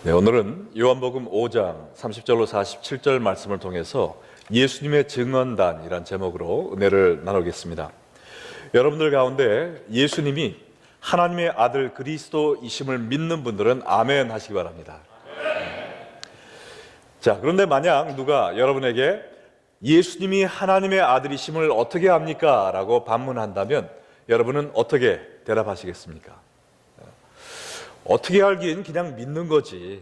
네, 오늘은 요한복음 5장 30절로 47절 말씀을 통해서 예수님의 증언단이란 제목으로 은혜를 나누겠습니다. 여러분들 가운데 예수님이 하나님의 아들 그리스도이심을 믿는 분들은 아멘 하시기 바랍니다. 자, 그런데 만약 누가 여러분에게 예수님이 하나님의 아들이심을 어떻게 합니까? 라고 반문한다면 여러분은 어떻게 대답하시겠습니까? 어떻게 알긴 그냥 믿는 거지.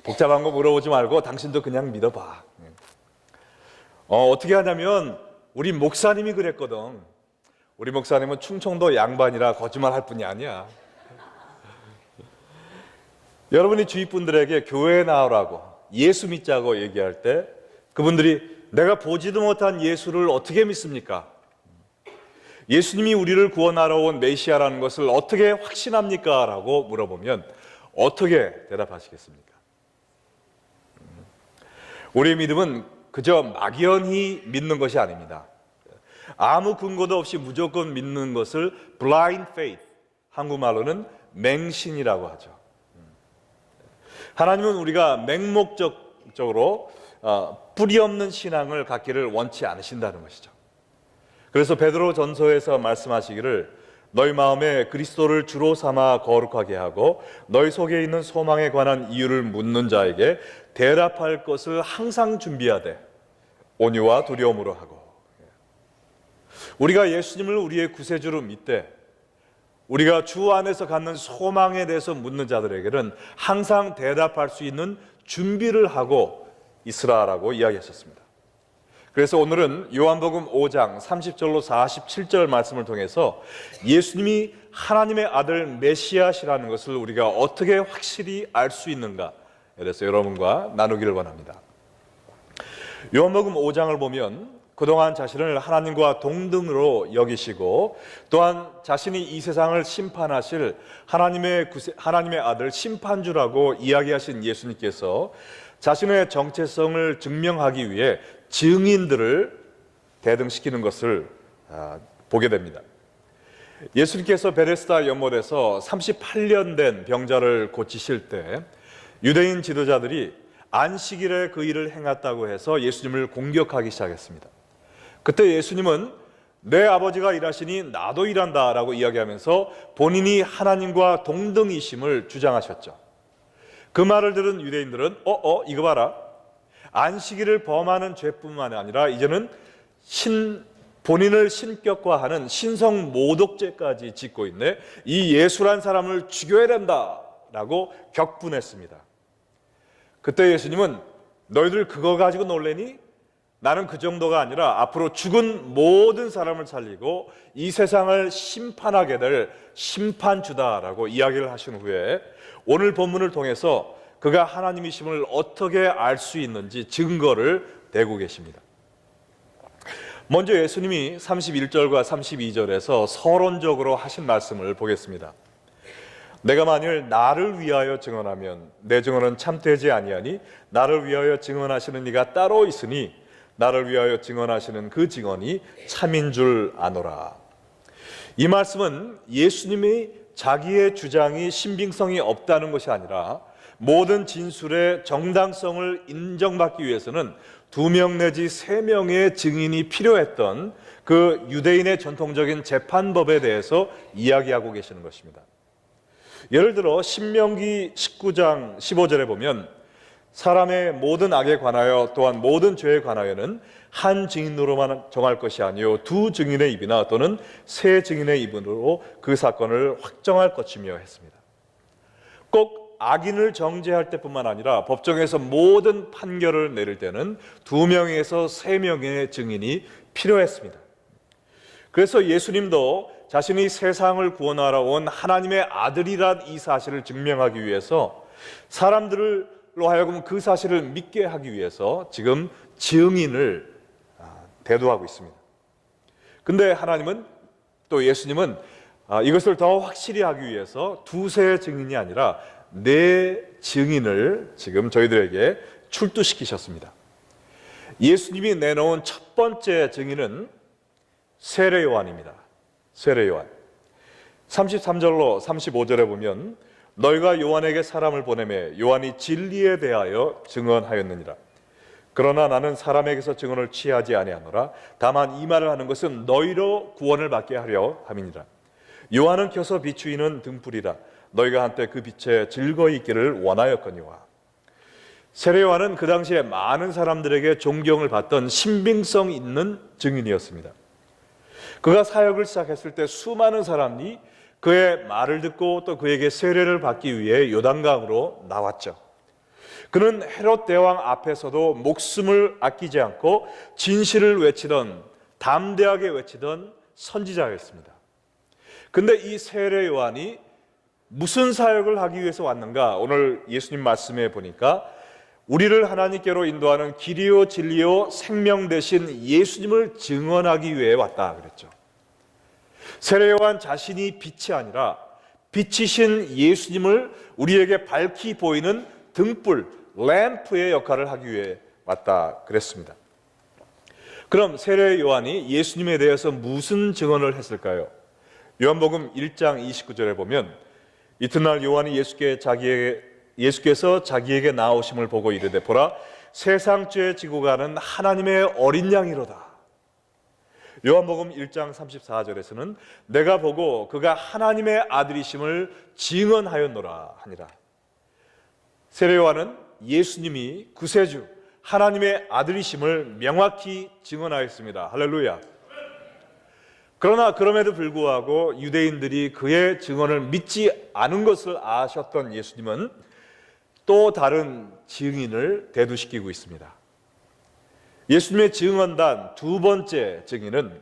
복잡한 거 물어보지 말고 당신도 그냥 믿어봐. 어떻게 하냐면 우리 목사님이 그랬거든. 우리 목사님은 충청도 양반이라 거짓말할 뿐이 아니야. 여러분이 주위 분들에게 교회에 나오라고 예수 믿자고 얘기할 때 그분들이 내가 보지도 못한 예수를 어떻게 믿습니까? 예수님이 우리를 구원하러 온 메시아라는 것을 어떻게 확신합니까? 라고 물어보면 어떻게 대답하시겠습니까? 우리의 믿음은 그저 막연히 믿는 것이 아닙니다. 아무 근거도 없이 무조건 믿는 것을 blind faith, 한국말로는 맹신이라고 하죠. 하나님은 우리가 맹목적으로 뿌리 없는 신앙을 갖기를 원치 않으신다는 것이죠. 그래서 베드로 전서에서 말씀하시기를 너희 마음에 그리스도를 주로 삼아 거룩하게 하고 너희 속에 있는 소망에 관한 이유를 묻는 자에게 대답할 것을 항상 준비하되 온유와 두려움으로 하고. 우리가 예수님을 우리의 구세주로 믿되 우리가 주 안에서 갖는 소망에 대해서 묻는 자들에게는 항상 대답할 수 있는 준비를 하고 있으라라고 이야기하셨습니다. 그래서 오늘은 요한복음 5장 30절로 47절 말씀을 통해서 예수님이 하나님의 아들 메시아시라는 것을 우리가 어떻게 확실히 알 수 있는가, 그래서 여러분과 나누기를 원합니다. 요한복음 5장을 보면 그동안 자신을 하나님과 동등으로 여기시고 또한 자신이 이 세상을 심판하실 하나님의 아들 심판주라고 이야기하신 예수님께서 자신의 정체성을 증명하기 위해 증인들을 대등시키는 것을 보게 됩니다. 예수님께서 베데스다 연못에서 38년 된 병자를 고치실 때 유대인 지도자들이 안식일에 그 일을 행했다고 해서 예수님을 공격하기 시작했습니다. 그때 예수님은 내 아버지가 일하시니 나도 일한다 라고 이야기하면서 본인이 하나님과 동등이심을 주장하셨죠. 그 말을 들은 유대인들은 이거 봐라, 안식일을 범하는 죄뿐만 아니라 이제는 본인을 신격화하는 신성 모독죄까지 짓고 있네, 이 예수란 사람을 죽여야 된다 라고 격분했습니다. 그때 예수님은 너희들 그거 가지고 놀래니? 나는 그 정도가 아니라 앞으로 죽은 모든 사람을 살리고 이 세상을 심판하게 될 심판주다라고 이야기를 하신 후에 오늘 본문을 통해서 그가 하나님이심을 어떻게 알 수 있는지 증거를 대고 계십니다. 먼저 예수님이 31절과 32절에서 서론적으로 하신 말씀을 보겠습니다. 내가 만일 나를 위하여 증언하면 내 증언은 참되지 아니하니 나를 위하여 증언하시는 이가 따로 있으니 나를 위하여 증언하시는 그 증언이 참인 줄 아노라. 이 말씀은 예수님이 자기의 주장이 신빙성이 없다는 것이 아니라 모든 진술의 정당성을 인정받기 위해서는 2명 내지 3명의 증인이 필요했던 그 유대인의 전통적인 재판법에 대해서 이야기하고 계시는 것입니다. 예를 들어 신명기 19장 15절에 보면 사람의 모든 악에 관하여 또한 모든 죄에 관하여는 한 증인으로만 정할 것이 아니요 2 증인의 입이나 또는 3 증인의 입으로 그 사건을 확정할 것이며 했습니다. 꼭 악인을 정죄할 때뿐만 아니라 법정에서 모든 판결을 내릴 때는 2명에서 3명의 증인이 필요했습니다. 그래서 예수님도 자신이 세상을 구원하러 온 하나님의 아들이란 이 사실을 증명하기 위해서 사람들로 하여금 그 사실을 믿게 하기 위해서 지금 증인을 대도하고 있습니다. 근데 하나님은 또 예수님은 이것을 더 확실히 하기 위해서 2세 증인이 아니라 4 증인을 지금 저희들에게 출두시키셨습니다. 예수님이 내놓은 첫 번째 증인은 세례 요한입니다. 세례 요한. 33절로 35절에 보면 너희가 요한에게 사람을 보내매 요한이 진리에 대하여 증언하였느니라. 그러나 나는 사람에게서 증언을 취하지 아니하노라. 다만 이 말을 하는 것은 너희로 구원을 받게 하려 함이니라. 요한은 켜서 비추이는 등불이라. 너희가 한때 그 빛에 즐거이 있기를 원하였거니와. 세례 요한은 그 당시에 많은 사람들에게 존경을 받던 신빙성 있는 증인이었습니다. 그가 사역을 시작했을 때 수많은 사람이 그의 말을 듣고 또 그에게 세례를 받기 위해 요단강으로 나왔죠. 그는 헤롯 대왕 앞에서도 목숨을 아끼지 않고 진실을 외치던, 담대하게 외치던 선지자였습니다. 근데 이 세례 요한이 무슨 사역을 하기 위해서 왔는가? 오늘 예수님 말씀에 보니까 우리를 하나님께로 인도하는 길이요 진리요 생명 되신 예수님을 증언하기 위해 왔다 그랬죠. 세례 요한 자신이 빛이 아니라 빛이신 예수님을 우리에게 밝히 보이는 등불, 램프의 역할을 하기 위해 왔다 그랬습니다. 그럼 세례 요한이 예수님에 대해서 무슨 증언을 했을까요? 요한복음 1장 29절에 보면 이튿날 요한이 예수께서 자기에게 나오심을 보고 이르되 보라 세상 죄 지고 가는 하나님의 어린 양이로다. 요한복음 1장 34절에서는 내가 보고 그가 하나님의 아들이심을 증언하였노라 하니라. 세례 요한은 예수님이 구세주 하나님의 아들이심을 명확히 증언하였습니다. 할렐루야. 그러나 그럼에도 불구하고 유대인들이 그의 증언을 믿지 않은 것을 아셨던 예수님은 또 다른 증인을 대두시키고 있습니다. 예수님의 증언단 두 번째 증인은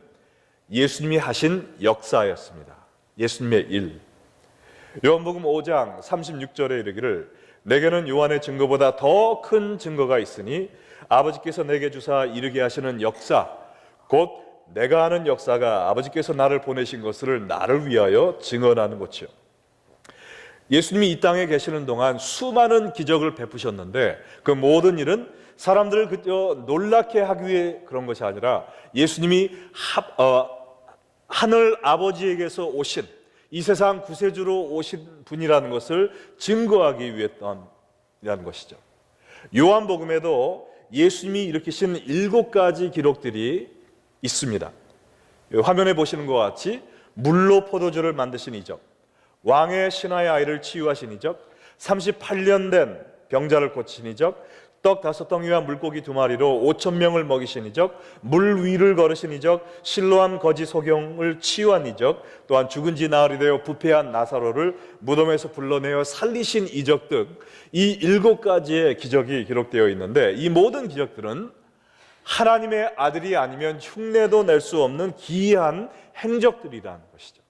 예수님이 하신 역사였습니다. 예수님의 일. 요한복음 5장 36절에 이르기를 내게는 요한의 증거보다 더 큰 증거가 있으니 아버지께서 내게 주사 이르게 하시는 역사 곧 내가 하는 역사가 아버지께서 나를 보내신 것을 나를 위하여 증언하는 것이요. 예수님이 이 땅에 계시는 동안 수많은 기적을 베푸셨는데 그 모든 일은 사람들을 그저 놀랍게 하기 위해 그런 것이 아니라 예수님이 하늘 아버지에게서 오신 이 세상 구세주로 오신 분이라는 것을 증거하기 위해서라는 것이죠. 요한복음에도 예수님이 일으키신 7가지 기록들이 있습니다. 화면에 보시는 것과 같이 물로 포도주를 만드신 이적, 왕의 신하의 아이를 치유하신 이적, 38년 된 병자를 고치신 이적, 떡 5덩이와 물고기 2마리로 5,000명을 먹이신 이적, 물 위를 걸으신 이적, 실로암 거지 소경을 치유한 이적, 또한 죽은 지 나흘이 되어 부패한 나사로를 무덤에서 불러내어 살리신 이적 등 이 7가지의 기적이 기록되어 있는데 이 모든 기적들은 하나님의 아들이 아니면 흉내도 낼 수 없는 기이한 행적들이라는 것이죠.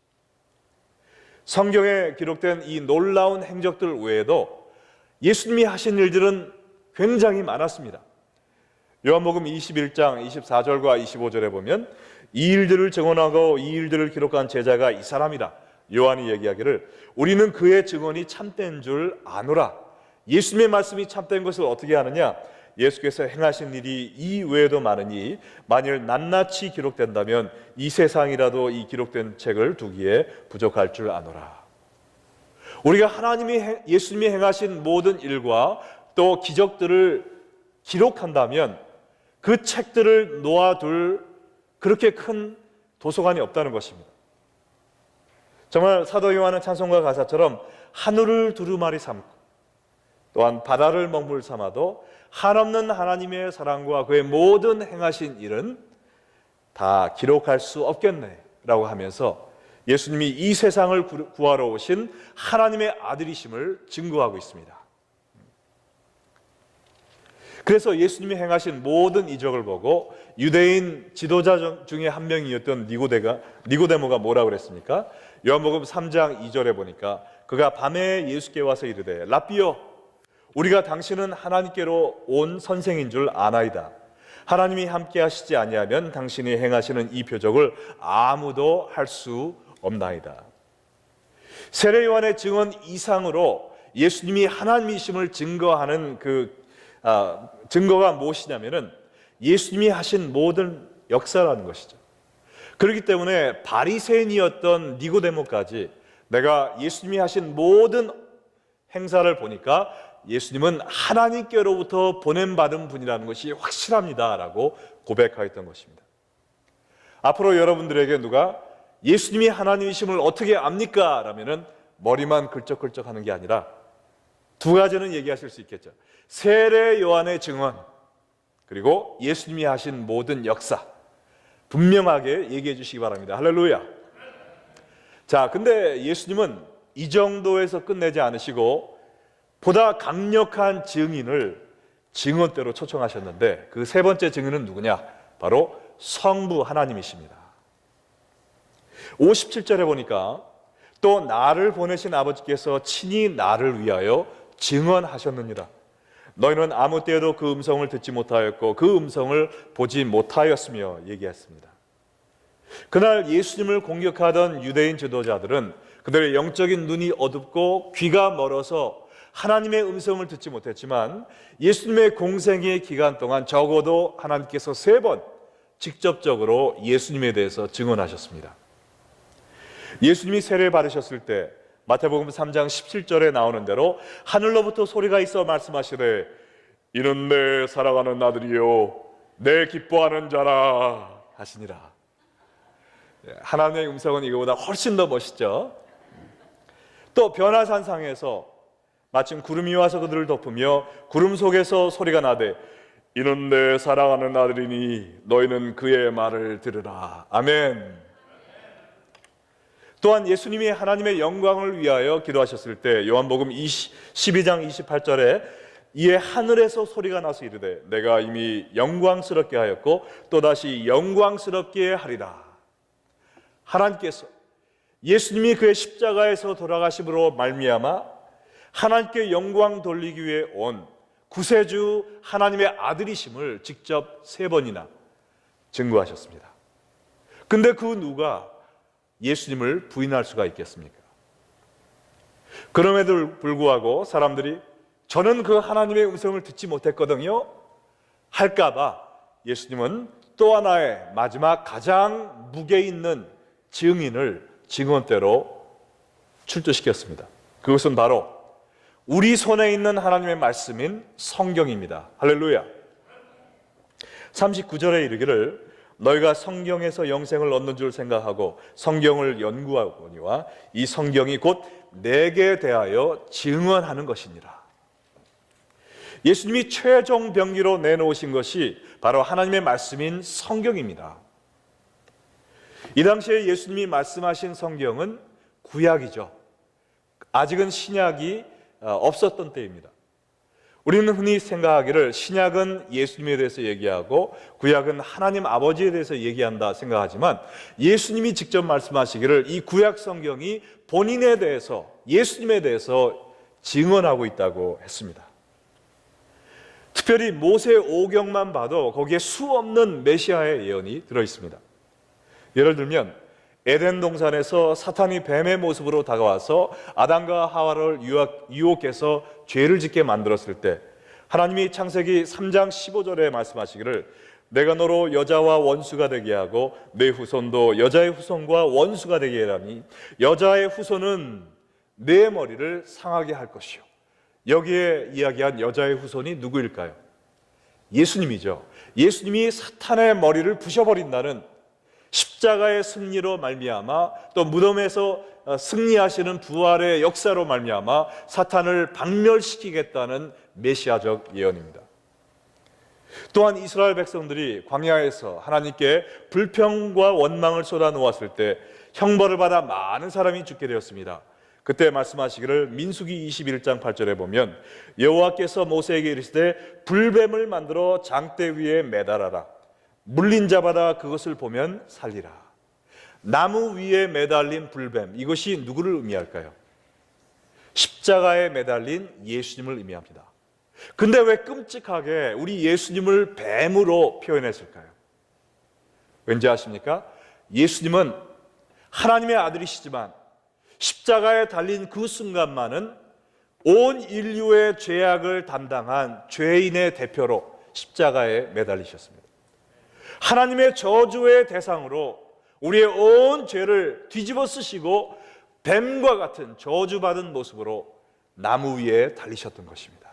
성경에 기록된 이 놀라운 행적들 외에도 예수님이 하신 일들은 굉장히 많았습니다. 요한복음 21장 24절과 25절에 보면 이 일들을 증언하고 이 일들을 기록한 제자가 이 사람이다. 요한이 얘기하기를 우리는 그의 증언이 참된 줄 아노라. 예수님의 말씀이 참된 것을 어떻게 아느냐? 예수께서 행하신 일이 이 외에도 많으니 만일 낱낱이 기록된다면 이 세상이라도 이 기록된 책을 두기에 부족할 줄 아노라. 우리가 예수님이 행하신 모든 일과 또 기적들을 기록한다면 그 책들을 놓아둘 그렇게 큰 도서관이 없다는 것입니다. 정말 사도 요한은 찬송가 가사처럼 하늘을 두루마리 삼고 또한 바다를 먹물 삼아도 한없는 하나님의 사랑과 그의 모든 행하신 일은 다 기록할 수 없겠네 라고 하면서 예수님이 이 세상을 구하러 오신 하나님의 아들이심을 증거하고 있습니다. 그래서 예수님이 행하신 모든 이적을 보고 유대인 지도자 중에 한 명이었던 니고데모가 뭐라고 그랬습니까? 요한복음 3장 2절에 보니까 그가 밤에 예수께 와서 이르되 라삐여 우리가 당신은 하나님께로 온 선생인 줄 아나이다. 하나님이 함께 하시지 아니하면 당신이 행하시는 이 표적을 아무도 할 수 없나이다. 세례 요한의 증언 이상으로 예수님이 하나님이심을 증거하는 증거가 무엇이냐면은 예수님이 하신 모든 역사라는 것이죠. 그렇기 때문에 바리새인이었던 니고데모까지 내가 예수님이 하신 모든 행사를 보니까 예수님은 하나님께로부터 보냄받은 분이라는 것이 확실합니다 라고 고백하였던 것입니다. 앞으로 여러분들에게 누가 예수님이 하나님이심을 어떻게 압니까? 라면은 머리만 긁적긁적 하는 게 아니라 두 가지는 얘기하실 수 있겠죠. 세례 요한의 증언, 그리고 예수님이 하신 모든 역사 분명하게 얘기해 주시기 바랍니다. 할렐루야. 자, 근데 예수님은 이 정도에서 끝내지 않으시고 보다 강력한 증인을 때로 초청하셨는데 그 세 번째 증인은 누구냐? 바로 성부 하나님이십니다. 57절에 보니까 또 나를 보내신 아버지께서 친히 나를 위하여 증언하셨느니라. 너희는 아무 때에도 그 음성을 듣지 못하였고 그 음성을 보지 못하였으며 얘기했습니다. 그날 예수님을 공격하던 유대인 지도자들은 그들의 영적인 눈이 어둡고 귀가 멀어서 하나님의 음성을 듣지 못했지만 예수님의 공생의 기간 동안 적어도 하나님께서 3번 직접적으로 예수님에 대해서 증언하셨습니다. 예수님이 세례를 받으셨을 때 마태복음 3장 17절에 나오는 대로 하늘로부터 소리가 있어 말씀하시되 이는 내 사랑하는 아들이요 내 기뻐하는 자라 하시니라. 하나님의 음성은 이거보다 훨씬 더 멋있죠. 또 변화산상에서 마침 구름이 와서 그들을 덮으며 구름 속에서 소리가 나되 이는 내 사랑하는 아들이니 너희는 그의 말을 들으라. 아멘. 또한 예수님이 하나님의 영광을 위하여 기도하셨을 때 요한복음 12장 28절에 이에 하늘에서 소리가 나서 이르되 내가 이미 영광스럽게 하였고 또다시 영광스럽게 하리라. 하나님께서 예수님이 그의 십자가에서 돌아가심으로 말미암아 하나님께 영광 돌리기 위해 온 구세주 하나님의 아들이심을 직접 3번이나 증거하셨습니다. 근데 그 누가 예수님을 부인할 수가 있겠습니까? 그럼에도 불구하고 사람들이 저는 그 하나님의 음성을 듣지 못했거든요 할까봐 예수님은 또 하나의 마지막 가장 무게 있는 증인을 증언대로 출두시켰습니다. 그것은 바로 우리 손에 있는 하나님의 말씀인 성경입니다. 할렐루야. 39절에 이르기를 너희가 성경에서 영생을 얻는 줄 생각하고 성경을 연구하거니와 이 성경이 곧 내게 대하여 증언하는 것이니라. 예수님이 최종 병기로 내놓으신 것이 바로 하나님의 말씀인 성경입니다. 이 당시에 예수님이 말씀하신 성경은 구약이죠. 아직은 신약이 없었던 때입니다. 우리는 흔히 생각하기를 신약은 예수님에 대해서 얘기하고 구약은 하나님 아버지에 대해서 얘기한다 생각하지만 예수님이 직접 말씀하시기를 이 구약 성경이 본인에 대해서 예수님에 대해서 증언하고 있다고 했습니다. 특별히 모세 오경만 봐도 거기에 수없는 메시아의 예언이 들어있습니다. 예를 들면 에덴 동산에서 사탄이 뱀의 모습으로 다가와서 아담과 하와를 유혹해서 죄를 짓게 만들었을 때 하나님이 창세기 3장 15절에 말씀하시기를 내가 너로 여자와 원수가 되게 하고 내 후손도 여자의 후손과 원수가 되게 하라니 여자의 후손은 내 머리를 상하게 할 것이요. 여기에 이야기한 여자의 후손이 누구일까요? 예수님이죠. 예수님이 사탄의 머리를 부셔버린다는 십자가의 승리로 말미암아 또 무덤에서 승리하시는 부활의 역사로 말미암아 사탄을 박멸시키겠다는 메시아적 예언입니다. 또한 이스라엘 백성들이 광야에서 하나님께 불평과 원망을 쏟아놓았을 때 형벌을 받아 많은 사람이 죽게 되었습니다. 그때 말씀하시기를 민수기 21장 8절에 보면 여호와께서 모세에게 이르시되 불뱀을 만들어 장대 위에 매달아라. 물린 자마다 그것을 보면 살리라. 나무 위에 매달린 불뱀, 이것이 누구를 의미할까요? 십자가에 매달린 예수님을 의미합니다. 근데 왜 끔찍하게 우리 예수님을 뱀으로 표현했을까요? 왠지 아십니까? 예수님은 하나님의 아들이시지만 십자가에 달린 그 순간만은 온 인류의 죄악을 담당한 죄인의 대표로 십자가에 매달리셨습니다. 하나님의 저주의 대상으로 우리의 온 죄를 뒤집어 쓰시고 뱀과 같은 저주받은 모습으로 나무 위에 달리셨던 것입니다.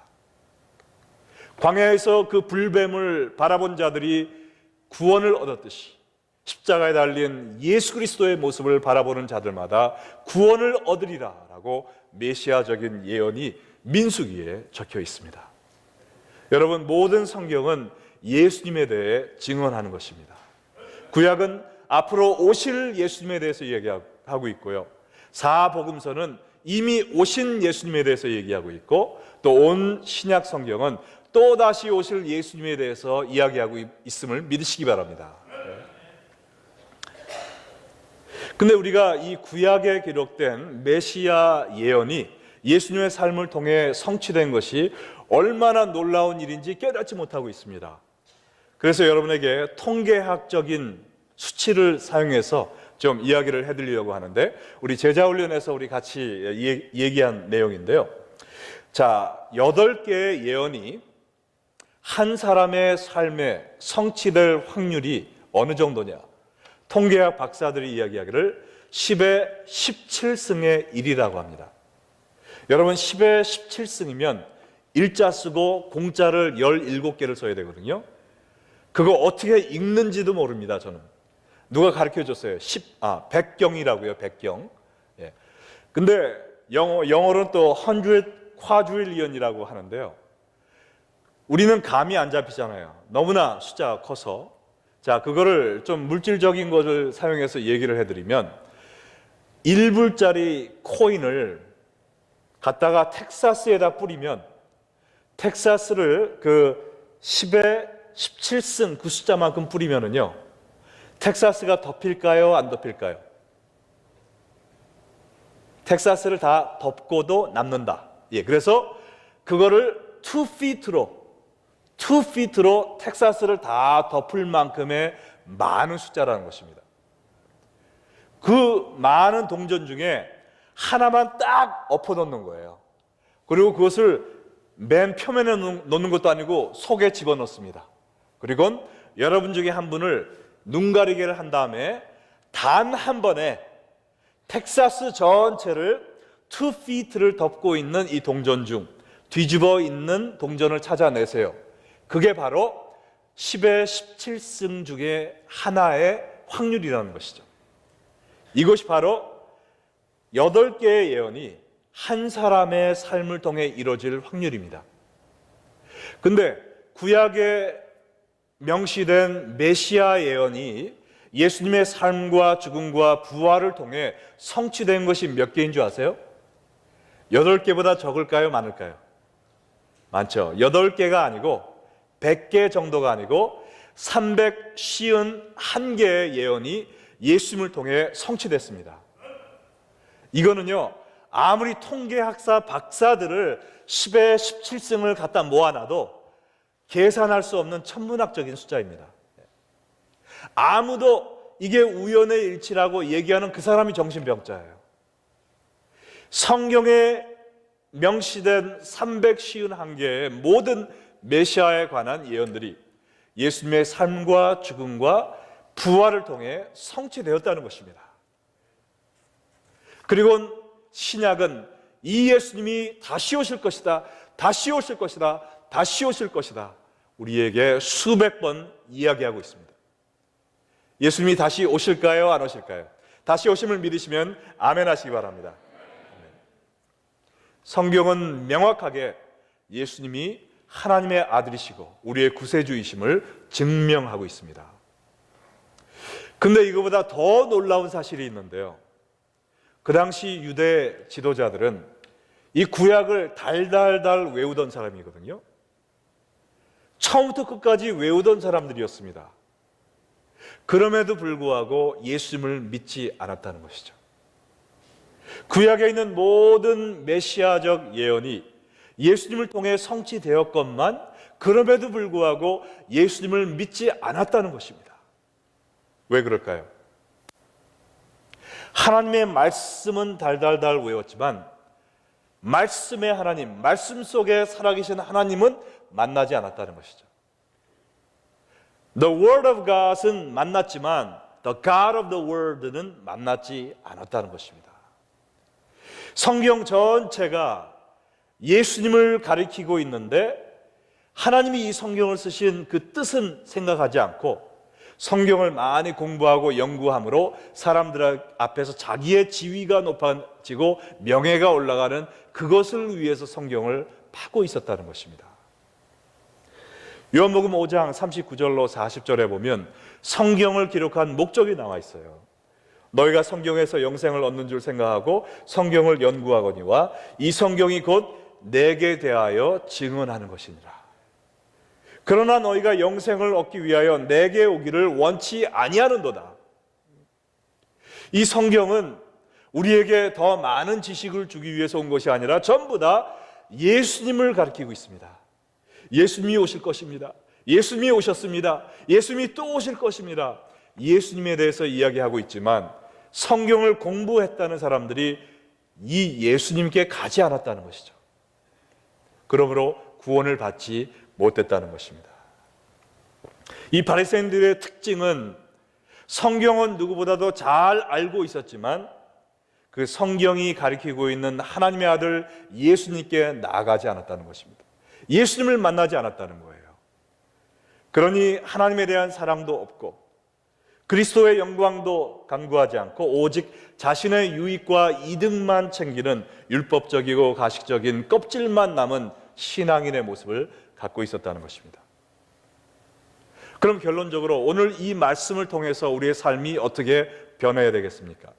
광야에서 그 불뱀을 바라본 자들이 구원을 얻었듯이 십자가에 달린 예수 그리스도의 모습을 바라보는 자들마다 구원을 얻으리라라고 메시아적인 예언이 민수기에 적혀 있습니다. 여러분, 모든 성경은 예수님에 대해 증언하는 것입니다. 구약은 앞으로 오실 예수님에 대해서 얘기하고 있고요, 사복음서는 이미 오신 예수님에 대해서 얘기하고 있고, 또 온 신약 성경은 또다시 오실 예수님에 대해서 이야기하고 있음을 믿으시기 바랍니다. 근데 우리가 이 구약에 기록된 메시아 예언이 예수님의 삶을 통해 성취된 것이 얼마나 놀라운 일인지 깨닫지 못하고 있습니다. 그래서 여러분에게 통계학적인 수치를 사용해서 좀 이야기를 해드리려고 하는데, 우리 제자훈련에서 우리 같이 얘기한 내용인데요. 자, 8개의 예언이 한 사람의 삶에 성취될 확률이 어느 정도냐? 통계학 박사들이 이야기하기를 10의 17승의 1이라고 합니다. 여러분, 10의 17승이면 일자 쓰고 공자를 17개를 써야 되거든요. 그거 어떻게 읽는지도 모릅니다. 저는 누가 가르쳐 줬어요. 백경이라고요. 백경. 예. 근데 영어로는 또 100 quadrillion이라고 하는데요, 우리는 감이 안 잡히잖아요. 너무나 숫자가 커서. 자, 그거를 좀 물질적인 것을 사용해서 얘기를 해드리면, 1불짜리 코인을 갖다가 텍사스에다 뿌리면, 텍사스를 그 10의 17승 그 숫자만큼 뿌리면은요, 텍사스가 덮일까요? 안 덮일까요? 텍사스를 다 덮고도 남는다. 예, 그래서 그거를 2feet로 텍사스를 다 덮을 만큼의 많은 숫자라는 것입니다. 그 많은 동전 중에 하나만 딱 엎어놓는 거예요. 그리고 그것을 맨 표면에 놓는 것도 아니고 속에 집어넣습니다. 그리고 여러분 중에 한 분을 눈 가리개를 한 다음에 단 한 번에 텍사스 전체를 2feet를 덮고 있는 이 동전 중 뒤집어 있는 동전을 찾아내세요. 그게 바로 10의 17승 중에 하나의 확률이라는 것이죠. 이것이 바로 8개의 예언이 한 사람의 삶을 통해 이루어질 확률입니다. 근데 구약에 명시된 메시아 예언이 예수님의 삶과 죽음과 부활을 통해 성취된 것이 몇 개인 줄 아세요? 8개보다 적을까요? 많을까요? 많죠. 8개가 아니고 100개 정도가 아니고 351개의 예언이 예수님을 통해 성취됐습니다. 이거는요, 아무리 통계학사 박사들을 10의 17승을 갖다 모아놔도 계산할 수 없는 천문학적인 숫자입니다. 아무도 이게 우연의 일치라고 얘기하는 그 사람이 정신병자예요. 성경에 명시된 351개의 모든 메시아에 관한 예언들이 예수님의 삶과 죽음과 부활을 통해 성취되었다는 것입니다. 그리고 신약은 이 예수님이 다시 오실 것이다, 다시 오실 것이다, 다시 오실 것이다, 우리에게 수백 번 이야기하고 있습니다. 예수님이 다시 오실까요? 안 오실까요? 다시 오심을 믿으시면 아멘 하시기 바랍니다. 성경은 명확하게 예수님이 하나님의 아들이시고 우리의 구세주이심을 증명하고 있습니다. 근데 이거보다 더 놀라운 사실이 있는데요, 그 당시 유대 지도자들은 이 구약을 달달달 외우던 사람이거든요. 처음부터 끝까지 외우던 사람들이었습니다. 그럼에도 불구하고 예수님을 믿지 않았다는 것이죠. 구약에 있는 모든 메시아적 예언이 예수님을 통해 성취되었건만 그럼에도 불구하고 예수님을 믿지 않았다는 것입니다. 왜 그럴까요? 하나님의 말씀은 달달달 외웠지만 말씀의 하나님, 말씀 속에 살아계신 하나님은 만나지 않았다는 것이죠. The Word of God은 만났지만 The God of the Word는 만났지 않았다는 것입니다. 성경 전체가 예수님을 가리키고 있는데 하나님이 이 성경을 쓰신 그 뜻은 생각하지 않고 성경을 많이 공부하고 연구함으로 사람들 앞에서 자기의 지위가 높아지고 명예가 올라가는 그것을 위해서 성경을 파고 있었다는 것입니다. 요한복음 5장 39절로 40절에 보면 성경을 기록한 목적이 나와 있어요. 너희가 성경에서 영생을 얻는 줄 생각하고 성경을 연구하거니와 이 성경이 곧 내게 대하여 증언하는 것이니라. 그러나 너희가 영생을 얻기 위하여 내게 오기를 원치 아니하는도다. 이 성경은 우리에게 더 많은 지식을 주기 위해서 온 것이 아니라 전부 다 예수님을 가리키고 있습니다. 예수님이 오실 것입니다. 예수님이 오셨습니다. 예수님이 또 오실 것입니다. 예수님에 대해서 이야기하고 있지만 성경을 공부했다는 사람들이 이 예수님께 가지 않았다는 것이죠. 그러므로 구원을 받지 못했다는 것입니다. 이 바리새인들의 특징은 성경은 누구보다도 잘 알고 있었지만 그 성경이 가리키고 있는 하나님의 아들 예수님께 나아가지 않았다는 것입니다. 예수님을 만나지 않았다는 거예요. 그러니 하나님에 대한 사랑도 없고 그리스도의 영광도 강구하지 않고 오직 자신의 유익과 이득만 챙기는 율법적이고 가식적인 껍질만 남은 신앙인의 모습을 갖고 있었다는 것입니다. 그럼 결론적으로 오늘 이 말씀을 통해서 우리의 삶이 어떻게 변해야 되겠습니까?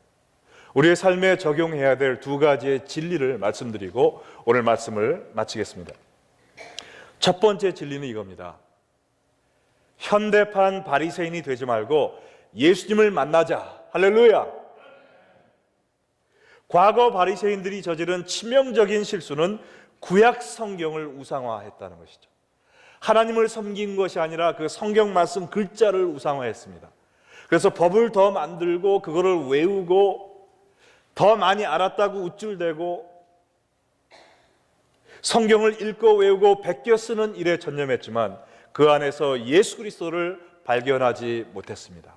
우리의 삶에 적용해야 될 두 가지의 진리를 말씀드리고 오늘 말씀을 마치겠습니다. 첫 번째 진리는 이겁니다. 현대판 바리새인이 되지 말고 예수님을 만나자. 할렐루야. 과거 바리새인들이 저지른 치명적인 실수는 구약 성경을 우상화했다는 것이죠. 하나님을 섬긴 것이 아니라 그 성경 말씀 글자를 우상화했습니다. 그래서 법을 더 만들고 그거를 외우고 더 많이 알았다고 우쭐대고 성경을 읽고 외우고 베껴 쓰는 일에 전념했지만 그 안에서 예수 그리스도를 발견하지 못했습니다.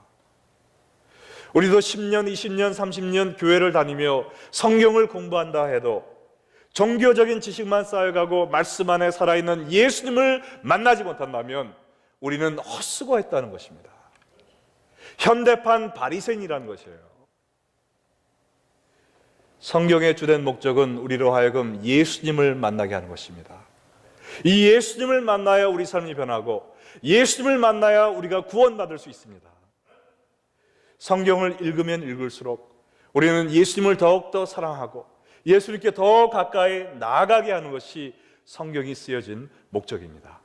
우리도 10년, 20년, 30년 교회를 다니며 성경을 공부한다 해도 종교적인 지식만 쌓여가고 말씀 안에 살아있는 예수님을 만나지 못한다면 우리는 헛수고했다는 것입니다. 현대판 바리새인이라는 것이에요. 성경의 주된 목적은 우리로 하여금 예수님을 만나게 하는 것입니다. 이 예수님을 만나야 우리 삶이 변하고 예수님을 만나야 우리가 구원받을 수 있습니다. 성경을 읽으면 읽을수록 우리는 예수님을 더욱더 사랑하고 예수님께 더 가까이 나아가게 하는 것이 성경이 쓰여진 목적입니다.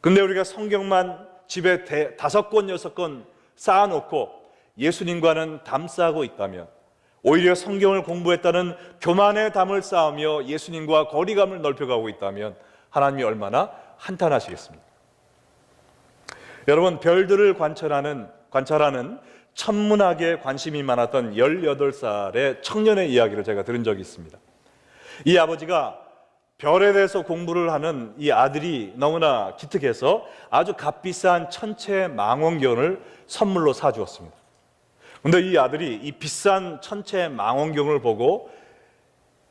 근데 우리가 성경만 집에 5권, 6권 쌓아놓고 예수님과는 담 쌓고 있다면 오히려 성경을 공부했다는 교만의 담을 쌓으며 예수님과 거리감을 넓혀가고 있다면 하나님이 얼마나 한탄하시겠습니까? 여러분, 별들을 관찰하는 천문학에 관심이 많았던 18살의 청년의 이야기를 제가 들은 적이 있습니다. 이 아버지가 별에 대해서 공부를 하는 이 아들이 너무나 기특해서 아주 값비싼 천체 망원경을 선물로 사주었습니다. 그런데 이 아들이 이 비싼 천체 망원경을 보고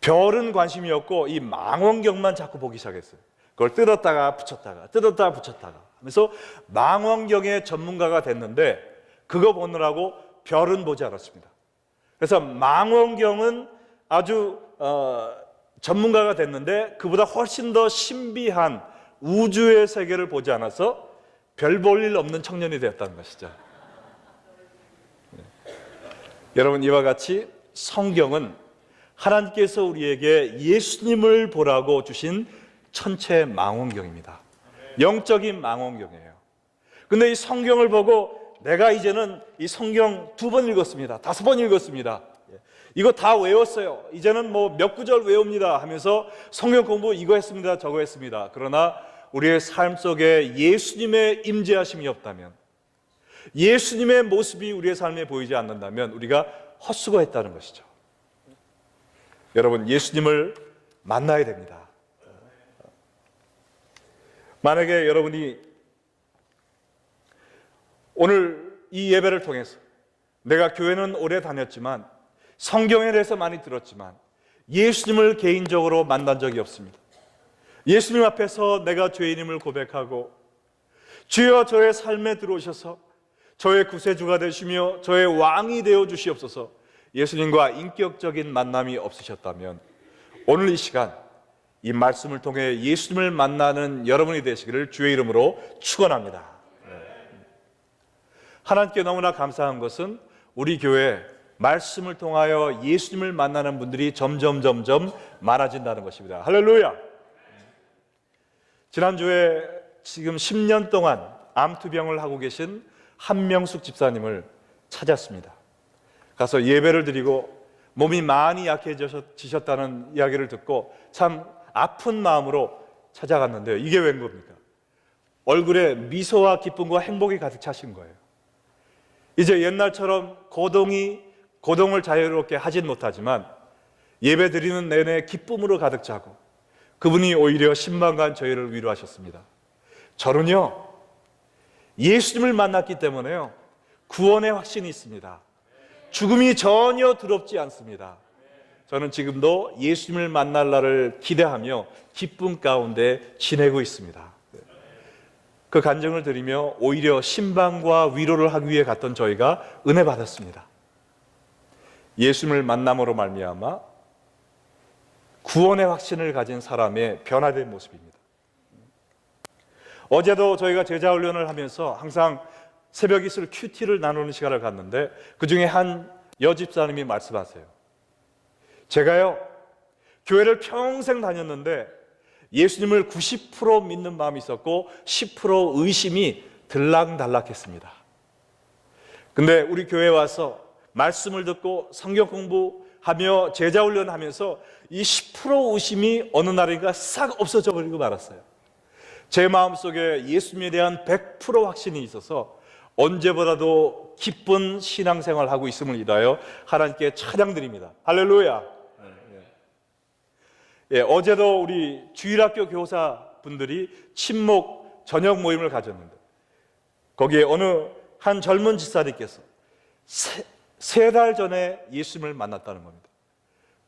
별은 관심이 없고 이 망원경만 자꾸 보기 시작했어요. 그걸 뜯었다가 붙였다가 하면서 망원경의 전문가가 됐는데 그거 보느라고 별은 보지 않았습니다. 그래서 망원경은 아주 전문가가 됐는데 그보다 훨씬 더 신비한 우주의 세계를 보지 않아서 별 볼 일 없는 청년이 되었다는 것이죠. 여러분, 이와 같이 성경은 하나님께서 우리에게 예수님을 보라고 주신 천체 망원경입니다. 영적인 망원경이에요. 근데 이 성경을 보고 내가 이제는 이 성경 2번 읽었습니다. 5번 읽었습니다. 이거 다 외웠어요. 이제는 뭐 몇 구절 외웁니다 하면서 성경 공부 이거 했습니다. 저거 했습니다. 그러나 우리의 삶 속에 예수님의 임재하심이 없다면, 예수님의 모습이 우리의 삶에 보이지 않는다면 우리가 헛수고했다는 것이죠. 여러분, 예수님을 만나야 됩니다. 만약에 여러분이 오늘 이 예배를 통해서 내가 교회는 오래 다녔지만 성경에 대해서 많이 들었지만 예수님을 개인적으로 만난 적이 없습니다. 예수님 앞에서 내가 죄인임을 고백하고 주여 저의 삶에 들어오셔서 저의 구세주가 되시며 저의 왕이 되어 주시옵소서, 예수님과 인격적인 만남이 없으셨다면 오늘 이 시간 이 말씀을 통해 예수님을 만나는 여러분이 되시기를 주의 이름으로 축원합니다. 하나님께 너무나 감사한 것은 우리 교회 말씀을 통하여 예수님을 만나는 분들이 점점 많아진다는 것입니다. 할렐루야. 지난주에 지금 10년 동안 암투병을 하고 계신 한명숙 집사님을 찾았습니다. 가서 예배를 드리고 몸이 많이 약해지셨다는 이야기를 듣고 참 아픈 마음으로 찾아갔는데요, 이게 웬 겁니까? 얼굴에 미소와 기쁨과 행복이 가득 차신 거예요. 이제 옛날처럼 고동을 자유롭게 하진 못하지만 예배 드리는 내내 기쁨으로 가득 차고 그분이 오히려 신방간 저희를 위로하셨습니다. 저는요, 예수님을 만났기 때문에요, 구원의 확신이 있습니다. 죽음이 전혀 두렵지 않습니다. 저는 지금도 예수님을 만날 날을 기대하며 기쁨 가운데 지내고 있습니다. 그 간증을 드리며 오히려 신방과 위로를 하기 위해 갔던 저희가 은혜 받았습니다. 예수님을 만남으로 말미암아 구원의 확신을 가진 사람의 변화된 모습입니다. 어제도 저희가 제자 훈련을 하면서 항상 새벽 이슬 큐티를 나누는 시간을 갖는데 그 중에 한 여집사님이 말씀하세요. 제가요, 교회를 평생 다녔는데 예수님을 90% 믿는 마음이 있었고 10% 의심이 들락달락했습니다. 근데 우리 교회에 와서 말씀을 듣고 성경 공부하며 제자 훈련하면서 이 10% 의심이 어느 날인가 싹 없어져 버리고 말았어요. 제 마음속에 예수님에 대한 100% 확신이 있어서 언제보다도 기쁜 신앙생활을 하고 있음을 인하여 하나님께 찬양드립니다. 할렐루야. 어제도 우리 주일학교 교사분들이 친목 저녁 모임을 가졌는데 거기에 어느 한 젊은 집사님께서 세 달 전에 예수님을 만났다는 겁니다.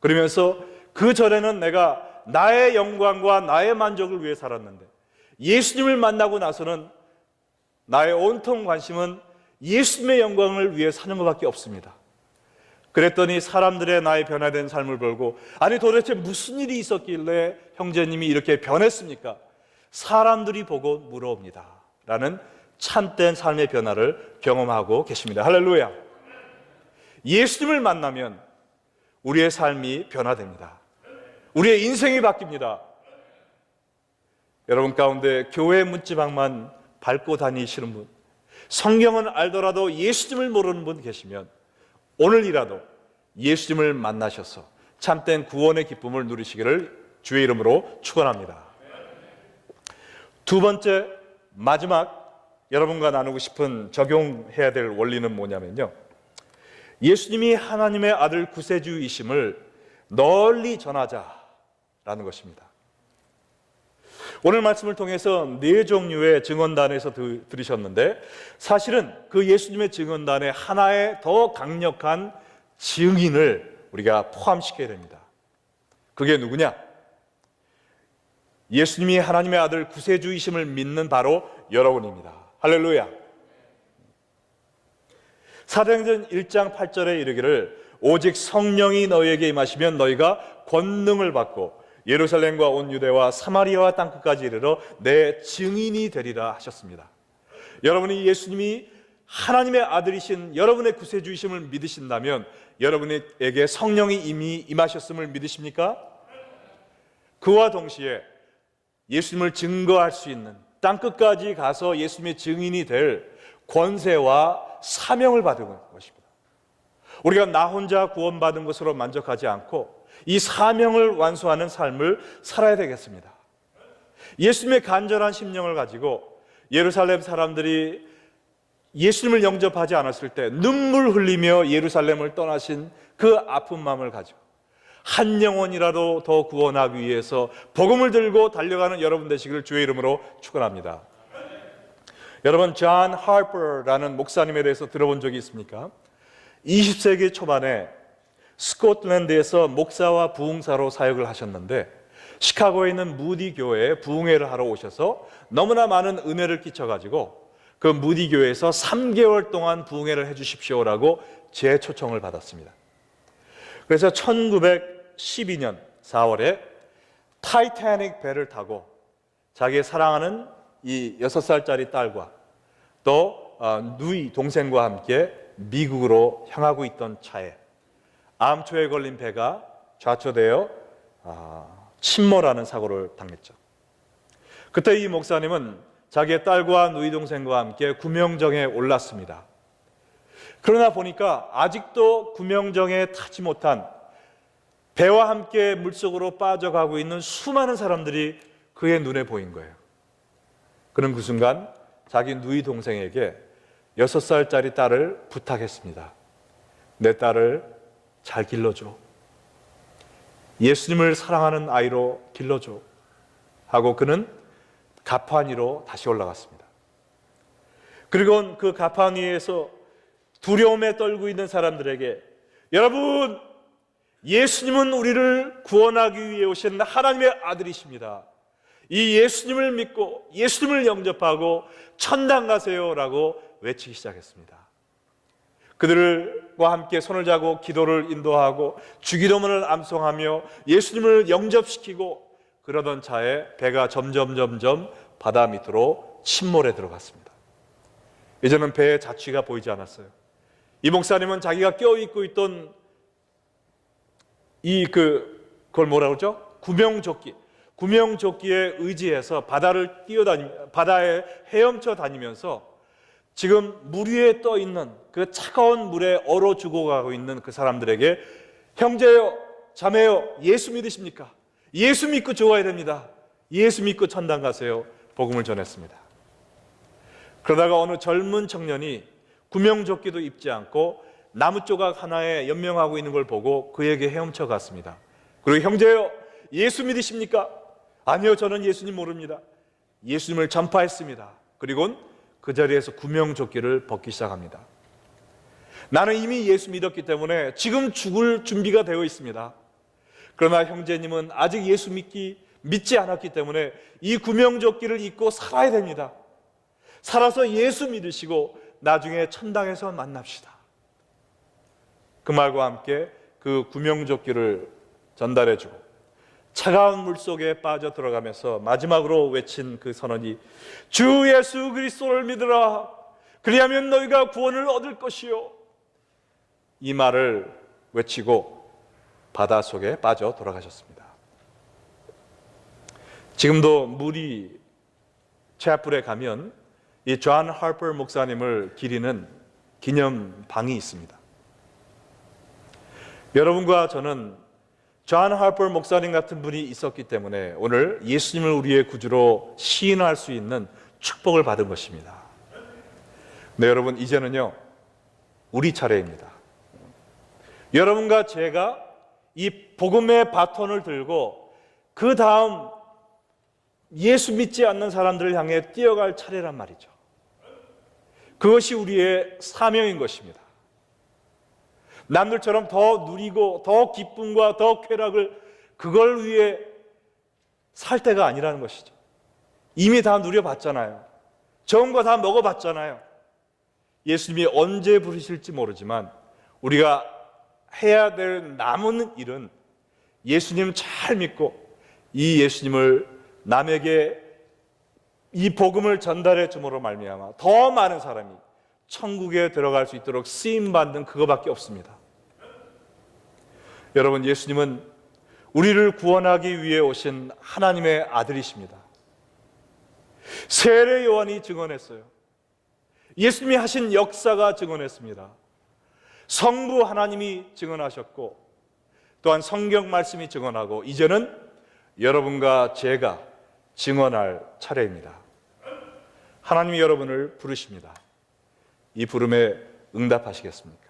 그러면서 그 전에는 내가 나의 영광과 나의 만족을 위해 살았는데 예수님을 만나고 나서는 나의 온통 관심은 예수님의 영광을 위해 사는 것밖에 없습니다. 그랬더니 사람들의 나의 변화된 삶을 보고 아니 도대체 무슨 일이 있었길래 형제님이 이렇게 변했습니까? 사람들이 보고 물어옵니다 라는 참된 삶의 변화를 경험하고 계십니다. 할렐루야. 예수님을 만나면 우리의 삶이 변화됩니다. 우리의 인생이 바뀝니다. 여러분 가운데 교회 문지방만 밟고 다니시는 분, 성경은 알더라도 예수님을 모르는 분 계시면 오늘이라도 예수님을 만나셔서 참된 구원의 기쁨을 누리시기를 주의 이름으로 축원합니다. 두 번째, 마지막 여러분과 나누고 싶은 적용해야 될 원리는 뭐냐면요, 예수님이 하나님의 아들 구세주이심을 널리 전하자라는 것입니다. 오늘 말씀을 통해서 네 종류의 증언단에서 들으셨는데 사실은 그 예수님의 증언단에 하나의 더 강력한 증인을 우리가 포함시켜야 됩니다. 그게 누구냐? 예수님이 하나님의 아들 구세주이심을 믿는 바로 여러분입니다. 할렐루야. 사도행전 1장 8절에 이르기를 오직 성령이 너희에게 임하시면 너희가 권능을 받고 예루살렘과 온 유대와 사마리아와 땅끝까지 이르러 내 증인이 되리라 하셨습니다. 여러분이 예수님이 하나님의 아들이신 여러분의 구세주이심을 믿으신다면 여러분에게 성령이 이미 임하셨음을 믿으십니까? 그와 동시에 예수님을 증거할 수 있는 땅끝까지 가서 예수님의 증인이 될 권세와 사명을 받은 것입니다. 우리가 나 혼자 구원받은 것으로 만족하지 않고 이 사명을 완수하는 삶을 살아야 되겠습니다. 예수님의 간절한 심령을 가지고 예루살렘 사람들이 예수님을 영접하지 않았을 때 눈물 흘리며 예루살렘을 떠나신 그 아픈 마음을 가지고 한 영혼이라도 더 구원하기 위해서 복음을 들고 달려가는 여러분 되시기를 주의 이름으로 축원합니다. 여러분, 존 하퍼라는 목사님에 대해서 들어본 적이 있습니까? 20세기 초반에 스코틀랜드에서 목사와 부흥사로 사역을 하셨는데 시카고에 있는 무디 교회에 부흥회를 하러 오셔서 너무나 많은 은혜를 끼쳐가지고 그 무디 교회에서 3개월 동안 부흥회를 해주십시오라고 재초청을 받았습니다. 그래서 1912년 4월에 타이타닉 배를 타고 자기의 사랑하는 이 6살짜리 딸과 또 누이 동생과 함께 미국으로 향하고 있던 차에 암초에 걸린 배가 좌초되어 침몰하는 사고를 당했죠. 그때 이 목사님은 자기의 딸과 누이 동생과 함께 구명정에 올랐습니다. 그러나 보니까 아직도 구명정에 타지 못한 배와 함께 물속으로 빠져가고 있는 수많은 사람들이 그의 눈에 보인 거예요. 그는 그 순간 자기 누이 동생에게 6살짜리 딸을 부탁했습니다. 내 딸을 잘 길러줘. 예수님을 사랑하는 아이로 길러줘. 하고 그는 가판 위로 다시 올라갔습니다. 그리고 그 가판 위에서 두려움에 떨고 있는 사람들에게 여러분, 예수님은 우리를 구원하기 위해 오신 하나님의 아들이십니다. 이 예수님을 믿고 예수님을 영접하고 천당 가세요 라고 외치기 시작했습니다. 그들과 함께 손을 잡고 기도를 인도하고 주기도문을 암송하며 예수님을 영접시키고 그러던 차에 배가 점점 바다 밑으로 침몰에 들어갔습니다. 이제는 배의 자취가 보이지 않았어요. 이 목사님은 자기가 껴입고 있던 그걸 뭐라고 그러죠? 구명조끼에 의지해서 바다에 헤엄쳐 다니면서 지금 물 위에 떠 있는 그 차가운 물에 얼어 죽어가고 있는 그 사람들에게 형제요, 자매요, 예수 믿으십니까? 예수 믿고 좋아야 됩니다. 예수 믿고 천당 가세요. 복음을 전했습니다. 그러다가 어느 젊은 청년이 구명조끼도 입지 않고 나무 조각 하나에 연명하고 있는 걸 보고 그에게 헤엄쳐 갔습니다. 그리고 형제요, 예수 믿으십니까? 아니요, 저는 예수님 모릅니다. 예수님을 전파했습니다. 그리고 그 자리에서 구명조끼를 벗기 시작합니다. 나는 이미 예수 믿었기 때문에 지금 죽을 준비가 되어 있습니다. 그러나 형제님은 아직 예수 믿지 않았기 때문에 이 구명조끼를 입고 살아야 됩니다. 살아서 예수 믿으시고 나중에 천당에서 만납시다. 그 말과 함께 그 구명조끼를 전달해주고 차가운 물속에 빠져 들어가면서 마지막으로 외친 그 선언이 주 예수 그리스도를 믿으라. 그리하면 너희가 구원을 얻을 것이요. 이 말을 외치고 바다 속에 빠져 돌아가셨습니다. 지금도 무리 채플에 가면 이 존 하퍼 목사님을 기리는 기념방이 있습니다. 여러분과 저는 존 하퍼 목사님 같은 분이 있었기 때문에 오늘 예수님을 우리의 구주로 시인할 수 있는 축복을 받은 것입니다. 네, 여러분, 이제는요 우리 차례입니다. 여러분과 제가 이 복음의 바톤을 들고 그 다음 예수 믿지 않는 사람들을 향해 뛰어갈 차례란 말이죠. 그것이 우리의 사명인 것입니다. 남들처럼 더 누리고 더 기쁨과 더 쾌락을 그걸 위해 살 때가 아니라는 것이죠. 이미 다 누려봤잖아요. 좋은 거 다 먹어봤잖아요. 예수님이 언제 부르실지 모르지만 우리가 해야 될 남은 일은 예수님 잘 믿고 이 예수님을 남에게 이 복음을 전달해 줌으로 말미암아 더 많은 사람이 천국에 들어갈 수 있도록 쓰임받는 그거밖에 없습니다. 여러분, 예수님은 우리를 구원하기 위해 오신 하나님의 아들이십니다. 세례 요한이 증언했어요. 예수님이 하신 역사가 증언했습니다. 성부 하나님이 증언하셨고 또한 성경 말씀이 증언하고 이제는 여러분과 제가 증언할 차례입니다. 하나님이 여러분을 부르십니다. 이 부름에 응답하시겠습니까?